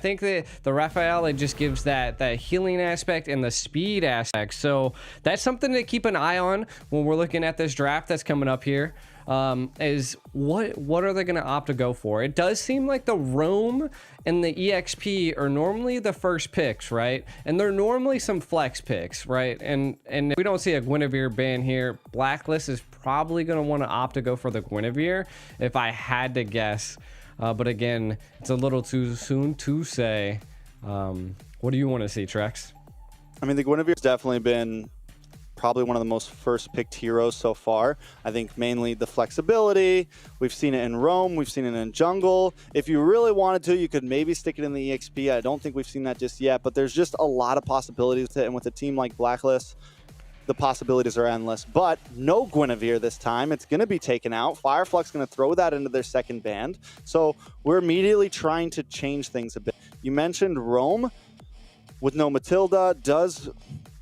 I think that the Raphael, it just gives that healing aspect and the speed aspect. So that's something to keep an eye on when we're looking at this draft that's coming up here. Is what are they going to opt to go for? It does seem like the Roam and the EXP are normally the first picks, right? And they're normally some flex picks, right? And if we don't see a Guinevere ban here, Blacklist is probably going to want to opt to go for the Guinevere, if I had to guess. But again, it's a little too soon to say. What do you want to see, Trex? I mean, the Guinevere's definitely been probably one of the most first picked heroes so far. I think mainly the flexibility. We've seen it in Roam. We've seen it in Jungle. If you really wanted to, you could maybe stick it in the EXP. I don't think we've seen that just yet, but there's just a lot of possibilities with it. And with a team like Blacklist, the possibilities are endless. But no Guinevere this time. It's going to be taken out. FLUX going to throw that into their second band. So we're immediately trying to change things a bit. You mentioned Roam with no Matilda.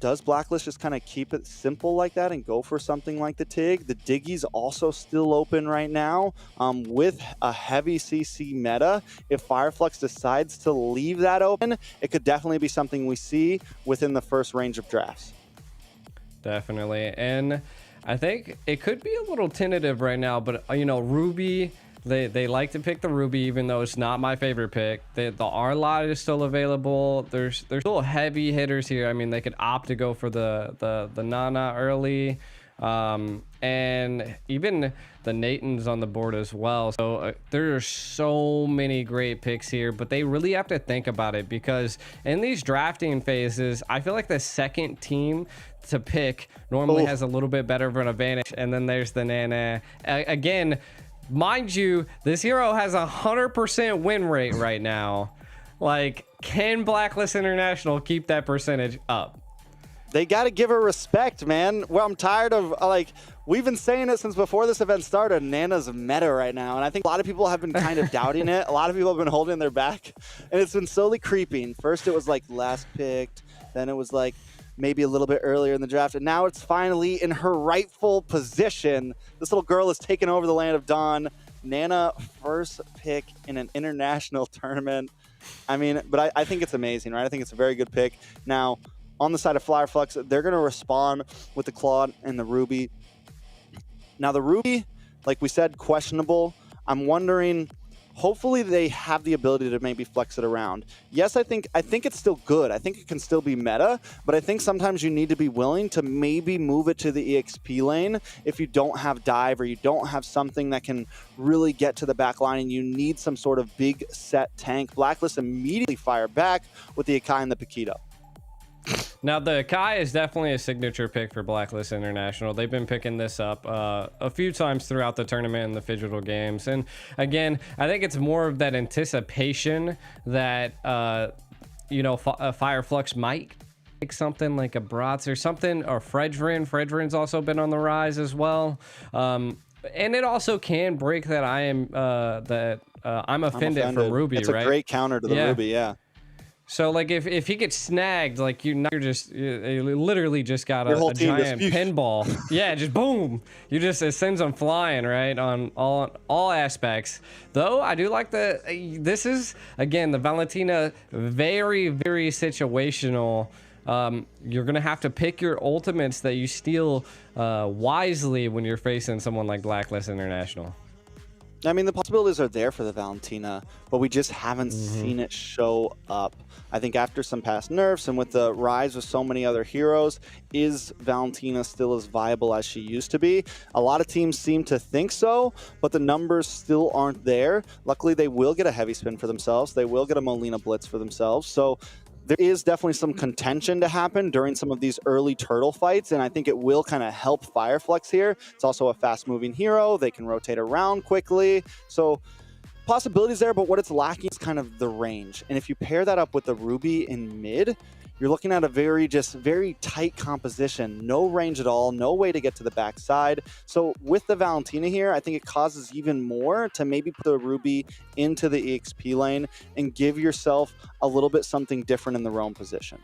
Does Blacklist just kind of keep it simple like that and go for something like the Tig? The Diggy's also still open right now with a heavy CC meta. If FLUX decides to leave that open, it could definitely be something we see within the first range of drafts. Definitely. And I think it could be a little tentative right now, but you know, Ruby, they like to pick the Ruby, even though it's not my favorite pick. The R-Lot is still available. There's still heavy hitters here. I mean, they could opt to go for the Nana early. And even the Nathan's on the board as well. So there are so many great picks here, but they really have to think about it, because in these drafting phases, I feel like the second team to pick normally has a little bit better of an advantage. And then there's the Nana. Again, mind you, this hero has 100% win rate right now. Like, can Blacklist International keep that percentage up? They got to give her respect, man. Well, I'm tired of, like, we've been saying it since before this event started. Nana's meta right now, and I think a lot of people have been kind of doubting it. A lot of people have been holding their back, and it's been slowly creeping. First, it was like last picked, then it was like maybe a little bit earlier in the draft, and now it's finally in her rightful position. This little girl has taken over the Land of Dawn. Nana, first pick in an international tournament. I mean, but I think it's amazing, right? I think it's a very good pick. Now, on the side of FLUX, they're going to respond with the Claude and the Ruby. Now, the Ruby, like we said, questionable. I'm wondering, hopefully they have the ability to maybe flex it around. Yes, I think it's still good. I think it can still be meta, but I think sometimes you need to be willing to maybe move it to the EXP lane if you don't have dive or you don't have something that can really get to the back line and you need some sort of big set tank. Blacklist immediately fire back with the Akai and the Paquito. Now, the Kai is definitely a signature pick for Blacklist International. They've been picking this up a few times throughout the tournament and the digital games. And again, I think it's more of that anticipation that, you know, FLUX might pick something like a Bratz or something, or Fredrin. Fredrin's also been on the rise as well. And it also can break that I'm offended from Ruby, it's right? It's a great counter to the Ruby, yeah. So, like, if he gets snagged, like, you literally just got a giant pinball. Yeah, just boom. It sends them flying, right, on all aspects. Though, I do like this is, again, the Valentina, very, very situational. You're going to have to pick your ultimates that you steal wisely when you're facing someone like Blacklist International. I mean, the possibilities are there for the Valentina, but we just haven't seen it show up. I think after some past nerfs and with the rise of so many other heroes, is Valentina still as viable as she used to be? A lot of teams seem to think so, but the numbers still aren't there. Luckily, they will get a heavy spin for themselves. They will get a Molina Blitz for themselves. So there is definitely some contention to happen during some of these early turtle fights, and I think it will kind of help FLUX here. It's also a fast-moving hero. They can rotate around quickly. So possibilities there, but what it's lacking is kind of the range. And if you pair that up with the Ruby in mid, you're looking at a very tight composition. No range at all, no way to get to the backside. So with the Valentina here, I think it causes even more to maybe put the Ruby into the EXP lane and give yourself a little bit something different in the roam position.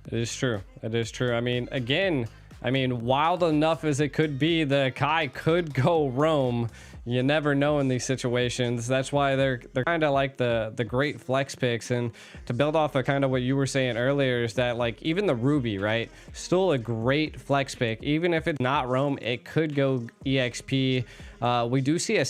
It is true. It is true. I mean, again, wild enough as it could be, the Kai could go roam. you never know in these situations. That's why they're kind of like the great flex picks. And to build off of kind of what you were saying earlier is that like even the Ruby, right, still a great flex pick. Even if it's not Roam, it could go EXP. We do see the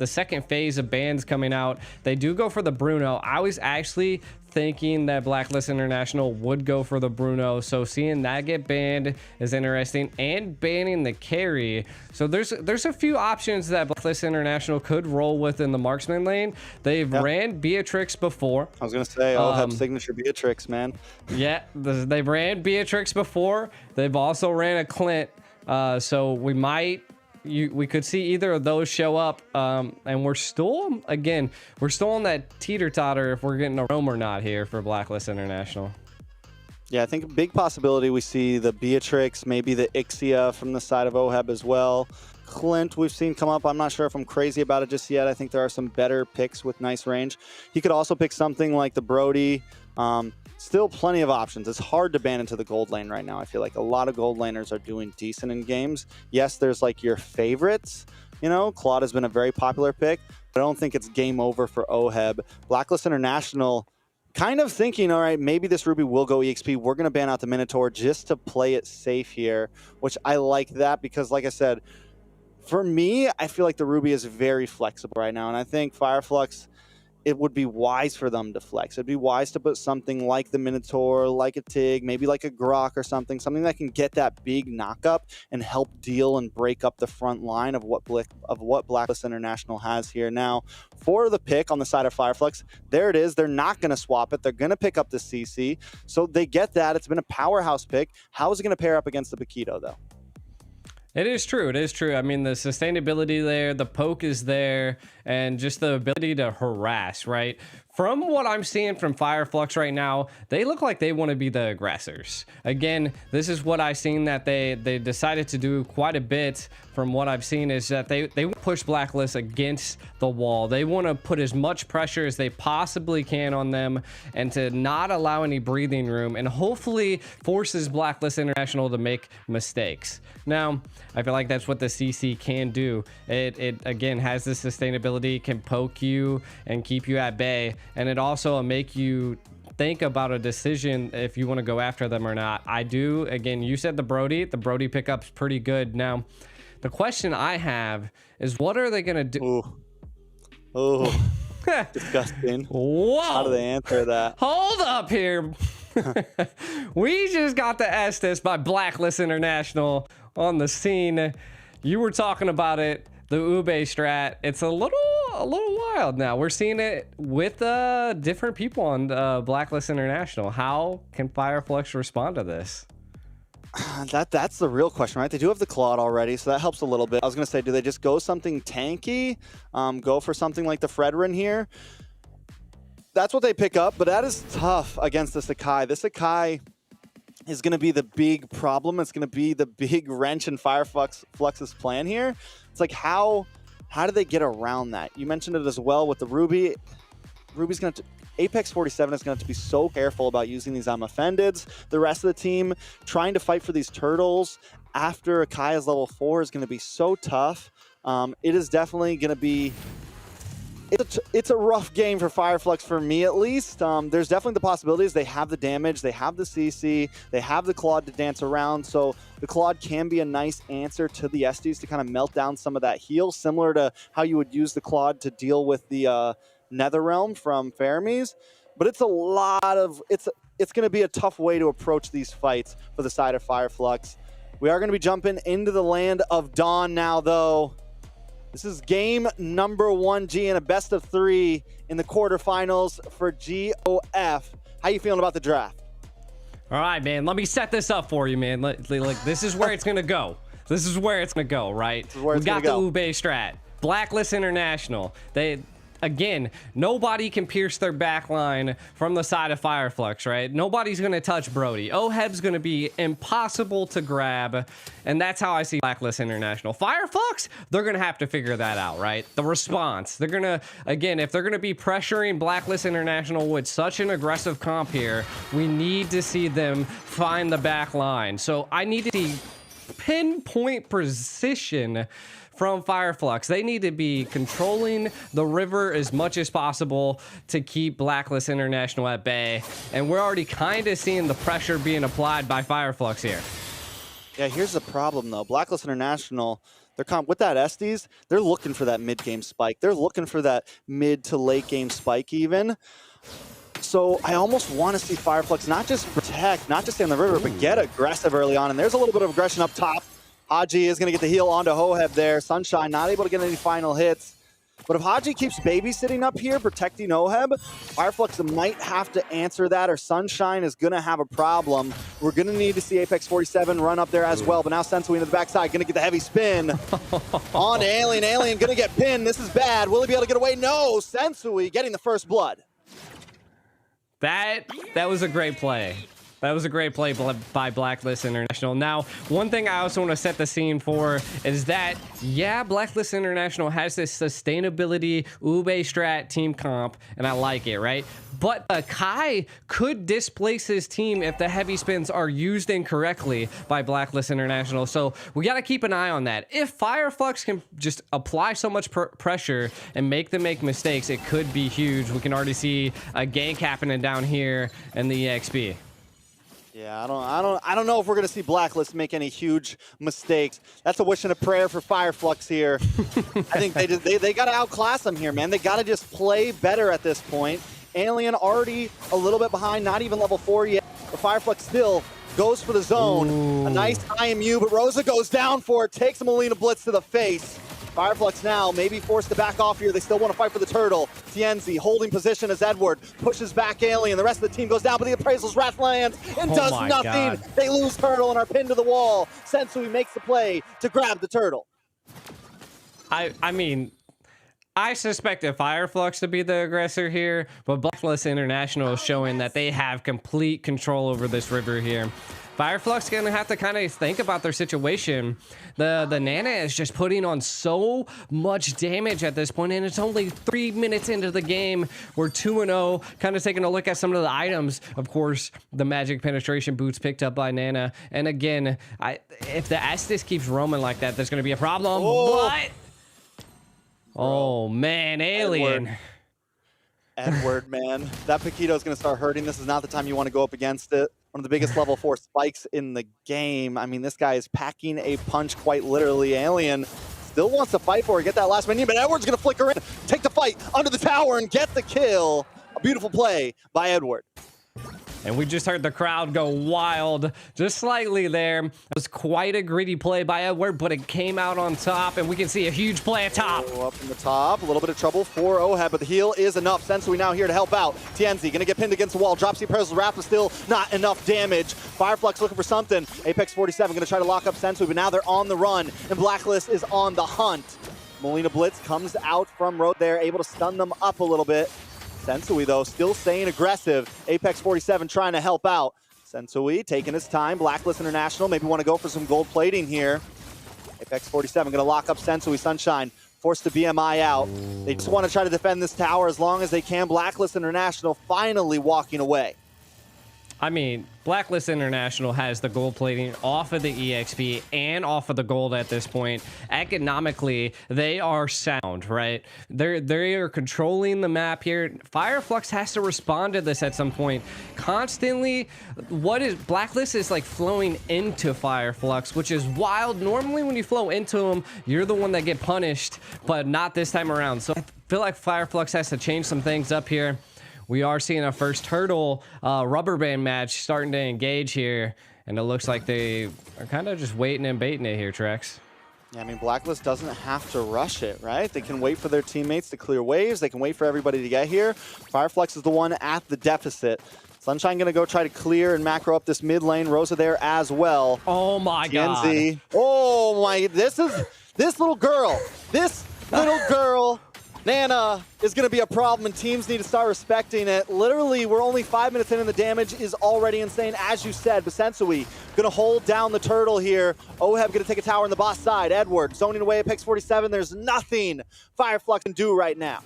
second phase of bans coming out. They do go for the Bruno. I was actually thinking that Blacklist International would go for the Bruno, so seeing that get banned is interesting, and banning the carry. So there's a few options that Blacklist International could roll with in the marksman lane. They've ran Beatrix before. I was gonna say, have signature Beatrix, man. Yeah, they've ran Beatrix before. They've also ran a Clint, so we could see either of those show up, and we're still on that teeter-totter if we're getting a roam or not here for Blacklist International. Yeah, I think a big possibility we see the Beatrix, maybe the Ixia from the side of OHEB as well. Clint we've seen come up. I'm not sure if I'm crazy about it just yet. I think there are some better picks with nice range. He could also pick something like the Brody. Still plenty of options. It's hard to ban into the gold lane right now. I feel like a lot of gold laners are doing decent in games. Yes, there's like your favorites. You know, Claude has been a very popular pick, but I don't think it's game over for OHEB. Blacklist International kind of thinking, all right, maybe this Ruby will go EXP. We're going to ban out the Minotaur just to play it safe here, which I like that because, like I said, for me, I feel like the Ruby is very flexible right now, and I think FLUX, it would be wise for them to flex. It'd be wise to put something like the Minotaur, like a Tig, maybe like a Grok or something that can get that big knockup and help deal and break up the front line of what Blacklist International has here. Now, for the pick on the side of FLUX, there it is. They're not going to swap it. They're going to pick up the CC. So they get that. It's been a powerhouse pick. How is it going to pair up against the Paquito, though? It is true. It is true. I mean, the sustainability there, the poke is there, and just the ability to harass, right? From what I'm seeing from FLUX right now, they look like they want to be the aggressors. Again, this is what I've seen that they decided to do quite a bit. From what I've seen is that they push Blacklist against the wall. They want to put as much pressure as they possibly can on them and to not allow any breathing room, and hopefully forces Blacklist International to make mistakes. Now, I feel like that's what the CC can do. It again has this sustainability, can poke you and keep you at bay, and it also make you think about a decision if you want to go after them or not. I do. Again, you said the Brody pickup's pretty good. Now, the question I have is, what are they gonna do? Oh, disgusting. Whoa! How do they answer that? Hold up here. We just got to Estes by Blacklist International on the scene. You were talking about it, the Ube strat. It's a little wild now. We're seeing it with different people on Blacklist International. How can FLUX respond to this? That's the real question, right? They do have the Claude already, so that helps a little bit. I was going to say, do they just go something tanky? Go for something like the Fredrin here? That's what they pick up, but that is tough against the Sakai. The Sakai is going to be the big problem. It's going to be the big wrench in FLUX's plan here. It's like, how do they get around that? You mentioned it as well with the Ruby. Ruby's going to Apex 47 is going to have to be so careful about using these offendeds. The rest of the team trying to fight for these turtles after Akaya's level 4 is going to be so tough. It is definitely going to be... It's a rough game for FLUX, for me at least. There's definitely the possibilities. They have the damage, they have the CC, they have the Claude to dance around, so the Claude can be a nice answer to the Estes to kind of melt down some of that heal, similar to how you would use the Claude to deal with the Netherrealm from Fermis. But it's a lot of... It's going to be a tough way to approach these fights for the side of FLUX. We are going to be jumping into the land of Dawn now, though. This is game number 1G and a best of 3 in the quarterfinals for GOF. How you feeling about the draft? All right, man. Let me set this up for you, man. Like this is where it's gonna go. This is where it's gonna go, right? We got the Ube strat. Blacklist International. Again, nobody can pierce their back line from the side of FLUX, right? Nobody's going to touch Brody. OHEB's going to be impossible to grab, and that's how I see Blacklist International. FLUX, they're going to have to figure that out, right? The response. They're going to, again, if they're going to be pressuring Blacklist International with such an aggressive comp here, we need to see them find the back line. So I need to see pinpoint precision from FLUX. They need to be controlling the river as much as possible to keep BLACKLIST International at bay. And we're already kind of seeing the pressure being applied by FLUX here. Yeah, here's the problem, though. BLACKLIST International, with that Estes, they're looking for that mid-game spike. They're looking for that mid to late-game spike even. So I almost want to see FLUX not just protect, not just stay on the river, but get aggressive early on. And there's a little bit of aggression up top. Haji is going to get the heal onto Hoheb there. Sunshine not able to get any final hits. But if Haji keeps babysitting up here, protecting Oheb, FLUX might have to answer that, or Sunshine is going to have a problem. We're going to need to see Apex 47 run up there as well. But now Sensui into the backside, going to get the heavy spin. On to Alien. Alien going to get pinned. This is bad. Will he be able to get away? No. Sensui getting the first blood. That was a great play. That was a great play by BLACKLIST International. Now, one thing I also want to set the scene for is that, yeah, BLACKLIST International has this sustainability Ube strat team comp, and I like it, right? But Kai could displace his team if the heavy spins are used incorrectly by BLACKLIST International. So we got to keep an eye on that. If FLUX can just apply so much pressure and make them make mistakes, it could be huge. We can already see a gank happening down here in the EXP. Yeah, I don't know if we're gonna see BLACKLIST make any huge mistakes. That's a wish and a prayer for FLUX here. I think they gotta outclass them here, man. They gotta just play better at this point. Alien already a little bit behind, not even level 4 yet. But FLUX still goes for the zone. Ooh. A nice IMU, but Rosa goes down for it, takes a Molina Blitz to the face. FLUX now maybe forced to back off here. They still want to fight for the turtle. Tienzi holding position as Edward pushes back Alien. The rest of the team goes down, but the Appraisal's Wrath lands and does nothing. God. They lose turtle and are pinned to the wall. Sensui makes the play to grab the turtle. I mean, I suspected FLUX to be the aggressor here, but BLACKLIST International is showing that they have complete control over this river here. FLUX gonna have to kind of think about their situation. The Nana is just putting on so much damage at this point, and it's only 3 minutes into the game. We're 2-0, kind of taking a look at some of the items. Of course, the magic penetration boots picked up by Nana. And again, if the Estes keeps roaming like that, there's gonna be a problem. Oh. But oh man, Alien. Edward, man. That Paquito is going to start hurting. This is not the time you want to go up against it. One of the biggest level 4 spikes in the game. I mean, this guy is packing a punch quite literally. Alien still wants to fight for it, get that last minion, but Edward's going to flicker in, take the fight under the tower, and get the kill. A beautiful play by Edward. And we just heard the crowd go wild just slightly there. It was quite a gritty play by Edward, but it came out on top, and we can see a huge play at top. Oh, up in the top, a little bit of trouble for Oheb, but the heal is enough. Sensui now here to help out. Tienzi gonna get pinned against the wall. Drops the Appraisal's Wrath, but still not enough damage. FLUX looking for something. Apex 47 gonna try to lock up Sensui, but now they're on the run, and BLACKLIST is on the hunt. Molina Blitz comes out from road there, able to stun them up a little bit. Sensui, though, still staying aggressive. Apex 47 trying to help out. Sensui taking his time. BLACKLIST International maybe want to go for some gold plating here. Apex 47 going to lock up Sensui. Sunshine forced the BMI out. They just want to try to defend this tower as long as they can. BLACKLIST International finally walking away. I mean, BLACKLIST International has the gold plating off of the EXP and off of the gold at this point. Economically, they are sound, right? They are controlling the map here. FLUX has to respond to this at some point. Constantly, BLACKLIST is like flowing into FLUX, which is wild. Normally, when you flow into them, you're the one that get punished, but not this time around. So I feel like FLUX has to change some things up here. We are seeing a first turtle rubber band match starting to engage here, and it looks like they are kind of just waiting and baiting it here, Trex. Yeah, I mean, BLACKLIST doesn't have to rush it, right? They can wait for their teammates to clear waves. They can wait for everybody to get here. FLUX is the one at the deficit. Sunshine gonna go try to clear and macro up this mid lane. Rosa there as well. Oh my Tienzi. God. Oh my, this little girl, Nana is going to be a problem, and teams need to start respecting it. Literally, we're only 5 minutes in, and the damage is already insane, as you said. But Sensui going to hold down the turtle here. Oheb going to take a tower on the boss side. Edward zoning away Apex 47. There's nothing FLUX can do right now.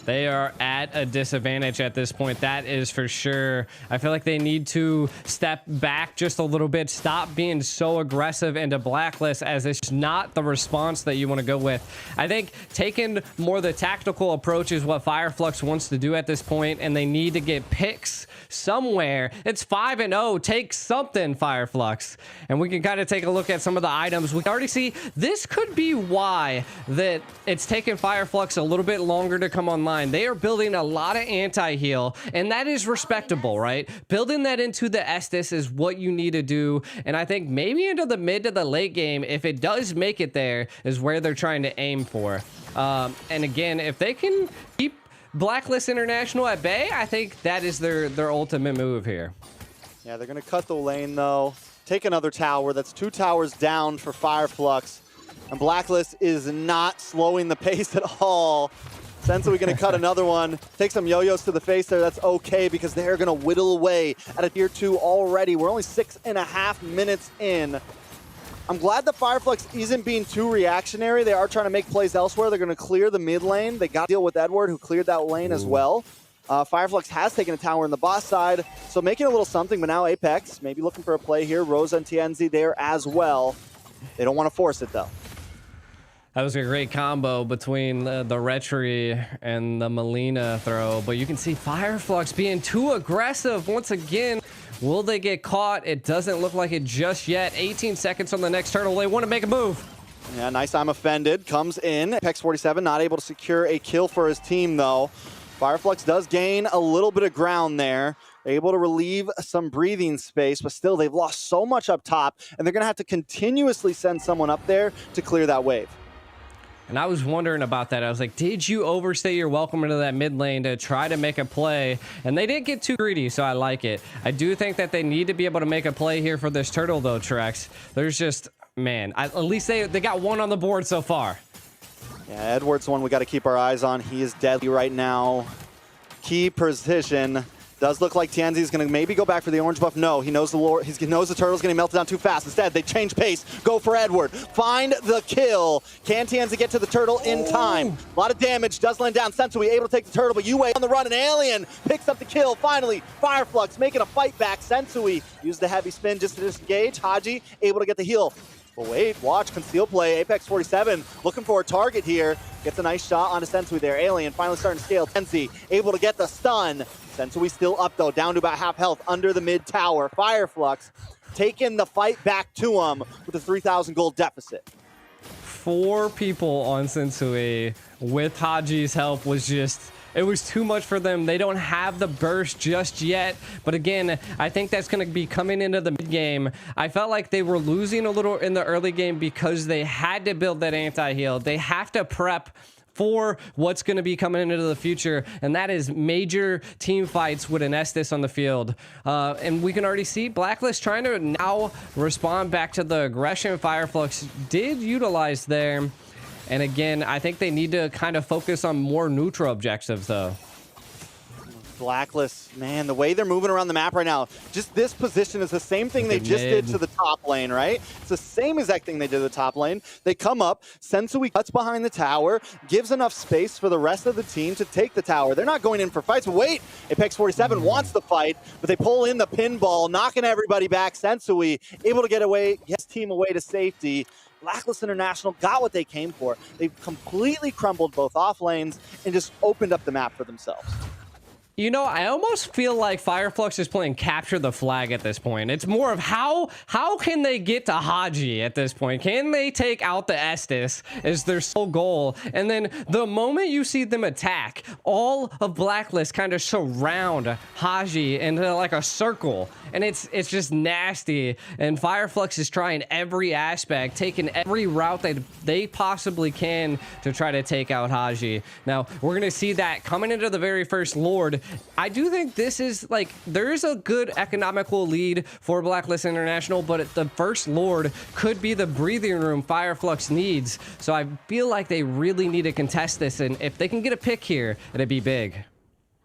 They are at a disadvantage at this point. That is for sure. I feel like they need to step back just a little bit. Stop being so aggressive into Blacklist, as it's not the response that you want to go with. I think taking more the tactical approach is what FLUX wants to do at this point, and they need to get picks somewhere. It's 5-0. Take something, FLUX. And we can kind of take a look at some of the items. We can already see this could be why that it's taken FLUX a little bit longer to come online. They are building a lot of anti-heal, and that is respectable, right? Building that into the Estus is what you need to do, and I think maybe into the mid to the late game, if it does make it there, is where they're trying to aim for. And again, if they can keep Blacklist International at bay, I think that is their ultimate move here. Yeah, they're going to cut the lane, though. Take another tower. That's 2 towers down for FLUX. And Blacklist is not slowing the pace at all. Sensui going to cut another one. Take some yo-yos to the face there. That's okay, because they're going to whittle away at a tier 2 already. We're only 6.5 minutes in. I'm glad that FLUX isn't being too reactionary. They are trying to make plays elsewhere. They're going to clear the mid lane. They got to deal with Edward, who cleared that lane as well. FLUX has taken a tower in the boss side, so making a little something, but now Apex maybe looking for a play here. Rosa and TNZ there as well. They don't want to force it, though. That was a great combo between the Retri and the Melina throw, but you can see FLUX being too aggressive once again. Will they get caught? It doesn't look like it just yet. 18 seconds on the next turtle. They want to make a move. Yeah, nice. I'm offended. Comes in. Apex 47 not able to secure a kill for his team, though. FLUX does gain a little bit of ground there. They're able to relieve some breathing space, but still they've lost so much up top, and they're going to have to continuously send someone up there to clear that wave. And I was wondering about that. I was like, did you overstay your welcome into that mid lane to try to make a play? And they didn't get too greedy, so I like it. I do think that they need to be able to make a play here for this turtle, though, Trex. There's just, man, at least they got one on the board so far. Yeah, Edward's one we got to keep our eyes on. He is deadly right now. Key position. Does look like TNZ is going to maybe go back for the orange buff. No, he knows he knows the turtle's going to melt down too fast. Instead, they change pace. Go for Edward. Find the kill. Can TNZ get to the turtle in time? A lot of damage. Does land down. Sensui able to take the turtle, but Yue on the run. An alien picks up the kill. Finally, FLUX making a fight back. Sensui used the heavy spin just to disengage. Haji able to get the heal. But wait, watch, conceal play. Apex 47 looking for a target here. Gets a nice shot onto Sensui there. Alien finally starting to scale. Tensi able to get the stun. Sensui still up, though, down to about half health under the mid tower. FLUX taking the fight back to him with a 3,000 gold deficit. 4 people on Sensui with Haji's help was just... It was too much for them. They don't have the burst just yet. But again, I think that's going to be coming into the mid game. I felt like they were losing a little in the early game because they had to build that anti-heal. They have to prep for what's going to be coming into the future, and that is major team fights with an Estus on the field. And we can already see Blacklist trying to now respond back to the aggression FLUX did utilize there. And again, I think they need to kind of focus on more neutral objectives, though. Blacklist, man, the way they're moving around the map right now, just this position is the same thing they just did to the top lane, right? It's the same exact thing they did to the top lane. They come up, Sensui cuts behind the tower, gives enough space for the rest of the team to take the tower. They're not going in for fights, but wait, Apex 47 wants the fight, but they pull in the pinball, knocking everybody back. Sensui able to get his team away to safety. Blacklist International got what they came for. They've completely crumbled both off lanes and just opened up the map for themselves. You know, I almost feel like FLUX is playing capture the flag at this point. It's more of how can they get to Haji at this point? Can they take out the Estus is their sole goal? And then the moment you see them attack, all of Blacklist kind of surround Haji into like a circle. And it's just nasty. And FLUX is trying every aspect, taking every route that they possibly can to try to take out Haji. Now, we're going to see that coming into the very first Lord. I do think this is like, there's a good economical lead for Blacklist International, but the first Lord could be the breathing room FLUX needs. So I feel like they really need to contest this. And if they can get a pick here, it'd be big.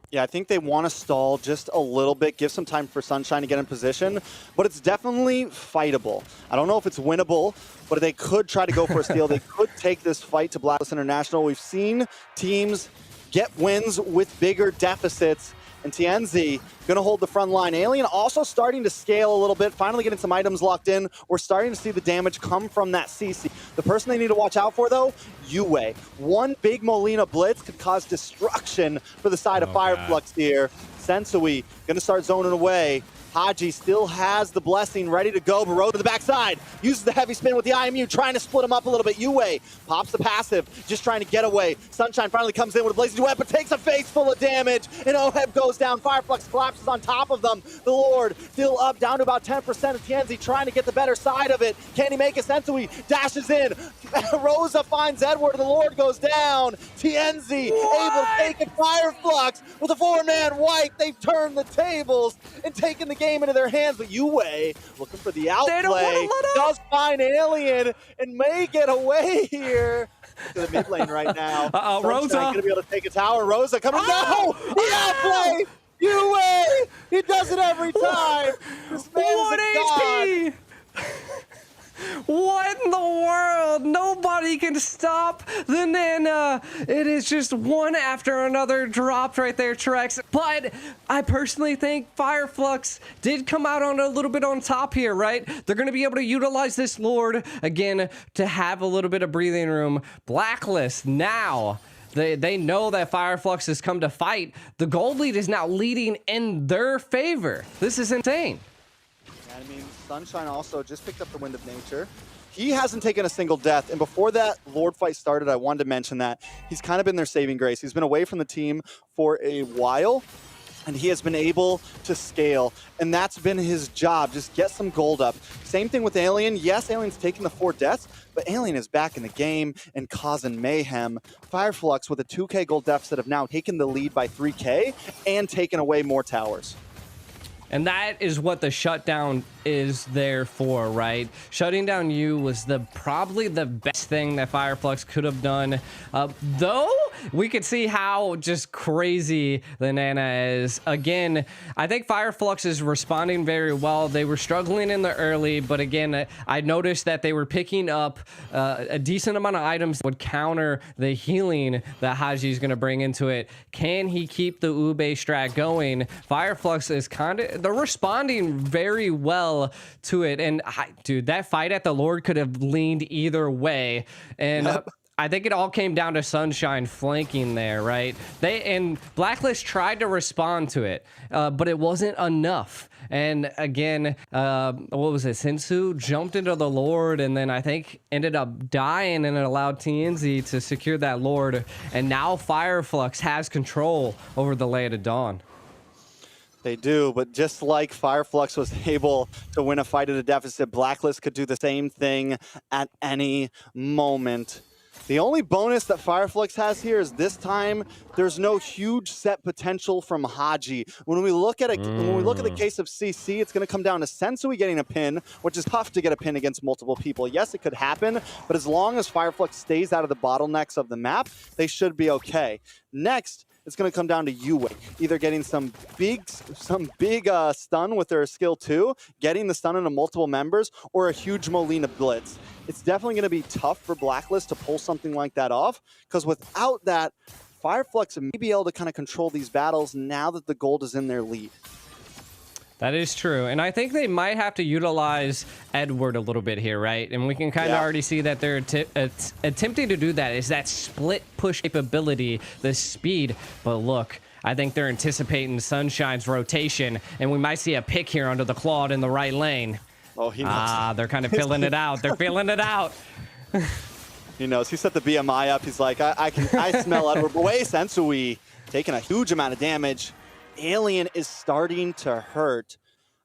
Yeah, I think they want to stall just a little bit, give some time for Sunshine to get in position, but it's definitely fightable. I don't know if it's winnable, but they could try to go for a steal. They could take this fight to Blacklist International. We've seen teams get wins with bigger deficits. And TNZ gonna hold the front line. Alien also starting to scale a little bit, finally getting some items locked in. We're starting to see the damage come from that CC. The person they need to watch out for though, Yue. One big Molina blitz could cause destruction for the side of FireFlux here. Sensui gonna start zoning away. Haji still has the blessing ready to go, but Road to the backside. Uses the heavy spin with the IMU, trying to split him up a little bit. Yue pops the passive, just trying to get away. Sunshine finally comes in with a blazing duet, but takes a face full of damage. And Oheb goes down. FireFlux collapses on top of them. The Lord still up, down to about 10% of Tienzi, trying to get the better side of it. Can he make a Sensui? Dashes in. Rosa finds Edward. The Lord goes down. Tienzi able to take it. FireFlux with a 4-man wipe. They've turned the tables and taken the game into their hands, but Yue looking for the outplay, does find Alien and may get away here to the mid lane right now. Rosa gonna be able to take a tower. Rosa coming. No, the outplay. Yue, he does it every time. This man is a god. What in the world? Nobody can stop the Nana. It is just one after another dropped right there, Trex. But I personally think FireFlux did come out on a little bit on top here, right? They're going to be able to utilize this Lord again to have a little bit of breathing room. Blacklist now. They know that FireFlux has come to fight. The gold lead is now leading in their favor. This is insane. I mean, Sunshine also just picked up the Wind of Nature. He hasn't taken a single death, and before that Lord fight started, I wanted to mention that he's kind of been their saving grace. He's been away from the team for a while, and he has been able to scale, and that's been his job, just get some gold up. Same thing with Alien. Yes, Alien's taken the 4 deaths, but Alien is back in the game, and KAZAN mayhem. FireFlux with a 2k gold deficit have now taken the lead by 3k and taken away more towers. And that is what the shutdown is there for, right? Shutting down you was probably the best thing that FireFlux could have done. Though we could see how just crazy the Nana is. Again, I think FireFlux is responding very well. They were struggling in the early, but again, I noticed that they were picking up a decent amount of items that would counter the healing that Haji is going to bring into it. Can he keep the Ube strat going? FireFlux is they're responding very well to it, and dude, that fight at the Lord could have leaned either way, and I think it all came down to Sunshine flanking there, right? And Blacklist tried to respond to it, but it wasn't enough. And again, what was it? Sensu jumped into the Lord, and then I think ended up dying, and it allowed TNZ to secure that Lord. And now FireFlux has control over the Lay of Dawn. They do, but just like FireFlux was able to win a fight at a deficit, Blacklist could do the same thing at any moment. The only bonus that FireFlux has here is this time there's no huge set potential from Haji. When we look at the case of CC, it's going to come down to Sensui getting a pin, which is tough to get a pin against multiple people. Yes, it could happen, but as long as FireFlux stays out of the bottlenecks of the map, they should be okay. Next, it's going to come down to Yue, either getting some big stun with their skill 2, getting the stun into multiple members, or a huge Molina blitz. It's definitely going to be tough for Blacklist to pull something like that off, because without that, FireFlux may be able to kind of control these battles now that the gold is in their lead. That is true, and I think they might have to utilize Edward a little bit here, right? And we can kind of already see that they're attempting to do that. Is that split push capability, the speed? But look, I think they're anticipating Sunshine's rotation, and we might see a pick here under the Claude in the right lane. Oh, he knows. They're kind of feeling it out. They're feeling it out. He knows. He set the BMI up. He's like, I smell Edward. But wait, Sensui taking a huge amount of damage. Alien is starting to hurt.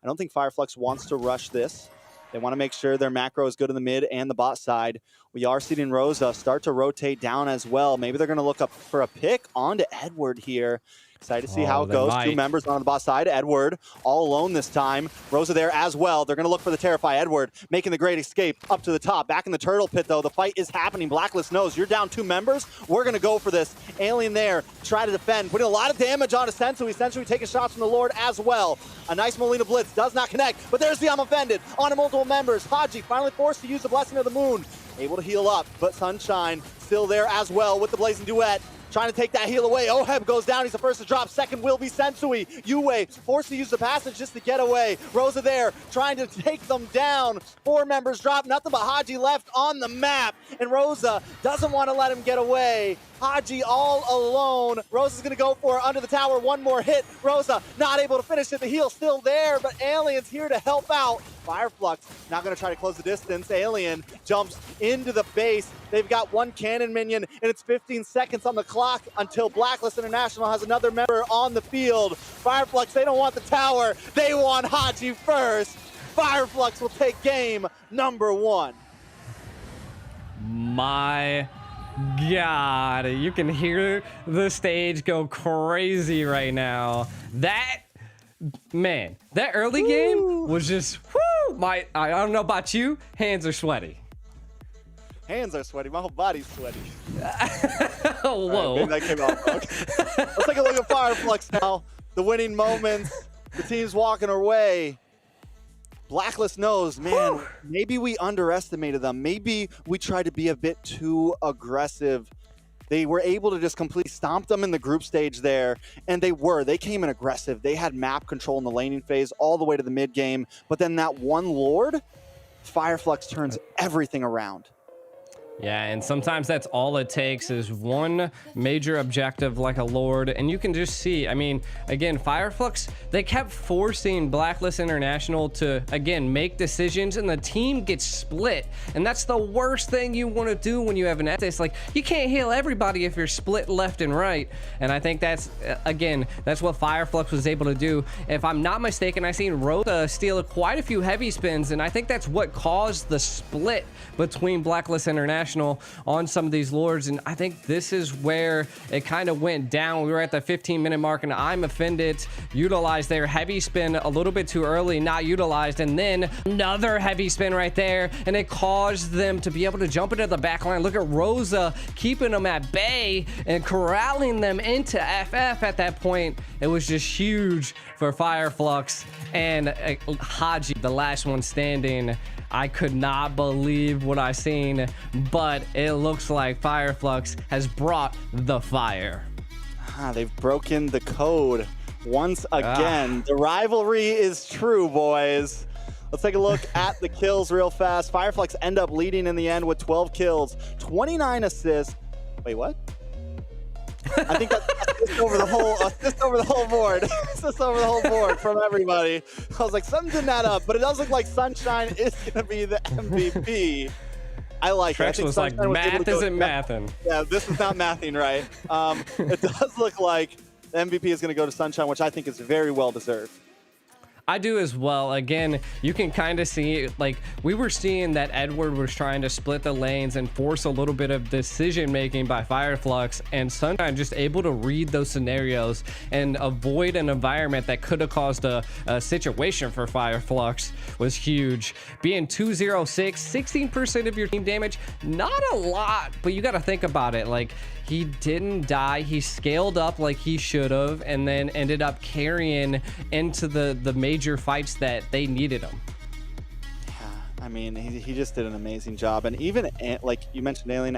I don't think FireFlux wants to rush this. They want to make sure their macro is good in the mid and the bot side. We are seeing Rosa start to rotate down as well. Maybe they're going to look up for a pick onto Edward here. Excited to see how it goes. 2 members on the bot side. Edward all alone this time. Rosa there as well. They're going to look for the Terrify. Edward making the great escape up to the top. Back in the turtle pit, though. The fight is happening. Blacklist knows you're down 2 members. We're going to go for this. Alien there, try to defend. Putting a lot of damage onto Sensui. Sensui taking shots from the Lord as well. A nice Molina Blitz. Does not connect. But there's the I'm Offended onto multiple members. Haji finally forced to use the Blessing of the Moon. Able to heal up. But Sunshine still there as well with the Blazing Duet. trying to take that heal away. Oheb goes down. He's the first to drop. Second will be Sensui. Yue forced to use the passage just to get away. Rosa there trying to take them down. 4 members drop. Nothing but Haji left on the map. And Rosa doesn't want to let him get away. Haji all alone. Rosa's going to go for it under the tower. One more hit. Rosa not able to finish it. The heal still there, but Alien's here to help out. FLUX not going to try to close the distance. Alien jumps into the base. They've got 1 cannon minion, and it's 15 seconds on the clock until BLACKLIST International has another member on the field. FLUX, they don't want the tower. They want Haji first. FLUX will take game number 1. My God, you can hear the stage go crazy right now. That early game was just, whoo, I don't know about you, hands are sweaty. Hands are sweaty, my whole body's sweaty. Whoa. Right, maybe that came out wrong. Let's take a look at FLUX now. The winning moments, the team's walking our way. BLACKLIST knows, man, maybe we underestimated them. Maybe we tried to be a bit too aggressive. They were able to just completely stomp them in the group stage there, and they came in aggressive. They had map control in the laning phase all the way to the mid game, but then that one Lord, FLUX turns everything around. Yeah, and sometimes that's all it takes is one major objective like a Lord, and you can just see, I mean, again, FLUX, they kept forcing BLACKLIST International to, again, make decisions, and the team gets split, and that's the worst thing you want to do when you have an Estes. Like, you can't heal everybody if you're split left and right, and I think that's, again, that's what FLUX was able to do. If I'm not mistaken, I seen Rosa steal quite a few heavy spins, and I think that's what caused the split between BLACKLIST International on some of these Lords, and I think this is where it kind of went down. We were at the 15-minute mark, and I'm offended. Utilized their heavy spin a little bit too early, not utilized, and then another heavy spin right there, and it caused them to be able to jump into the back line. Look at Rosa keeping them at bay and corralling them into FF at that point. It was just huge for FLUX and Haji, the last one standing. I could not believe what I seen, but it looks like FLUX has brought the fire. They've broken the code once again. The rivalry is true, boys. Let's take a look at the kills real fast. FLUX end up leading in the end with 12 kills, 29 assists. Wait, what? I think that's assist over the whole board. Assist over the whole board from everybody. I was like, something didn't add up, but it does look like Sunshine is going to be the MVP. I like it. I think was like, math isn't mathing. Yeah, this is not mathing right. It does look like the MVP is going to go to Sunshine, which I think is very well deserved. I do as well. Again, you can kind of see, like, we were seeing that Edward was trying to split the lanes and force a little bit of decision making by FLUX, and Sunshine just able to read those scenarios and avoid an environment that could have caused a situation for FLUX was huge. Being 206, 16% of your team damage, not a lot, but you got to think about it. Like, he didn't die, he scaled up like he should have, and then ended up carrying into the major fights that they needed him. Yeah, I mean, he just did an amazing job. And even, like you mentioned, Alien,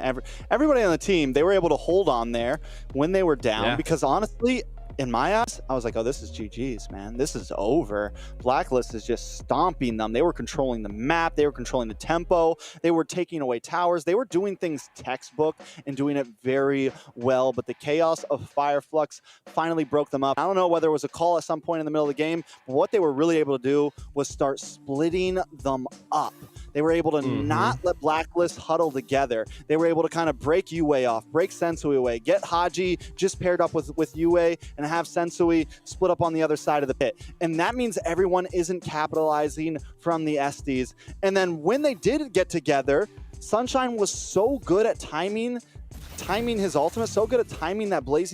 everybody on the team, they were able to hold on there when they were down, because honestly, in my eyes, I was like, oh, this is GG's, man. This is over. BLACKLIST is just stomping them. They were controlling the map. They were controlling the tempo. They were taking away towers. They were doing things textbook and doing it very well. But the chaos of FLUX finally broke them up. I don't know whether it was a call at some point in the middle of the game, but what they were really able to do was start splitting them up. They were able to not let BLACKLIST huddle together. They were able to kind of break Yue off, break Sensui away, get Haji just paired up with Yue, and have Sensui split up on the other side of the pit. And that means everyone isn't capitalizing from the Estes. And then when they did get together, Sunshine was so good at timing his ultimate, so good at timing that blazing